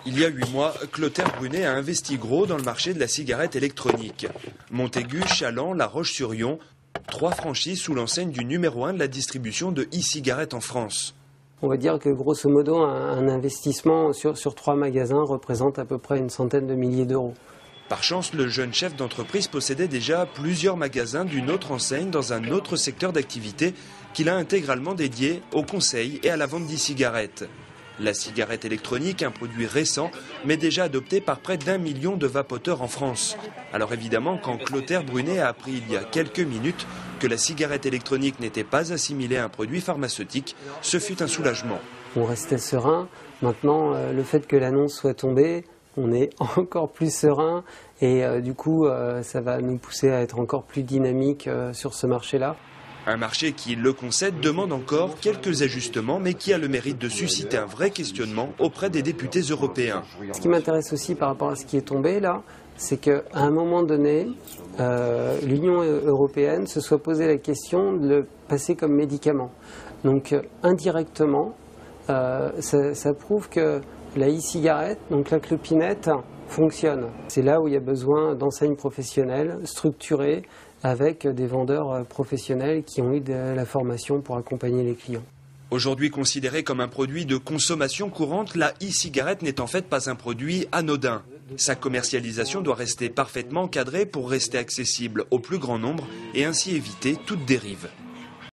Il y a 8 mois, Clotaire Brunet a investi gros dans le marché de la cigarette électronique. Montaigu, Chaland, La Roche-sur-Yon, 3 franchises sous l'enseigne du numéro 1 de la distribution de e-cigarettes en France. On va dire que grosso modo, un investissement sur 3 magasins représente à peu près une centaine de milliers d'euros. Par chance, le jeune chef d'entreprise possédait déjà plusieurs magasins d'une autre enseigne dans un autre secteur d'activité qu'il a intégralement dédié au conseil et à la vente d'e-cigarettes. La cigarette électronique, un produit récent, mais déjà adopté par près d'1 million de vapoteurs en France. Alors évidemment, quand Clotaire Brunet a appris il y a quelques minutes que la cigarette électronique n'était pas assimilée à un produit pharmaceutique, ce fut un soulagement. On restait serein. Maintenant, le fait que l'annonce soit tombée, on est encore plus serein et du coup, ça va nous pousser à être encore plus dynamique sur ce marché-là. Un marché qui, le concède, demande encore quelques ajustements, mais qui a le mérite de susciter un vrai questionnement auprès des députés européens. Ce qui m'intéresse aussi par rapport à ce qui est tombé là, c'est qu'à un moment donné, l'Union européenne se soit posé la question de le passer comme médicament. Donc indirectement, ça prouve que la e-cigarette, donc la clopinette, fonctionne. C'est là où il y a besoin d'enseignes professionnelles structurées avec des vendeurs professionnels qui ont eu de la formation pour accompagner les clients. Aujourd'hui considérée comme un produit de consommation courante, la e-cigarette n'est en fait pas un produit anodin. Sa commercialisation doit rester parfaitement encadrée pour rester accessible au plus grand nombre et ainsi éviter toute dérive.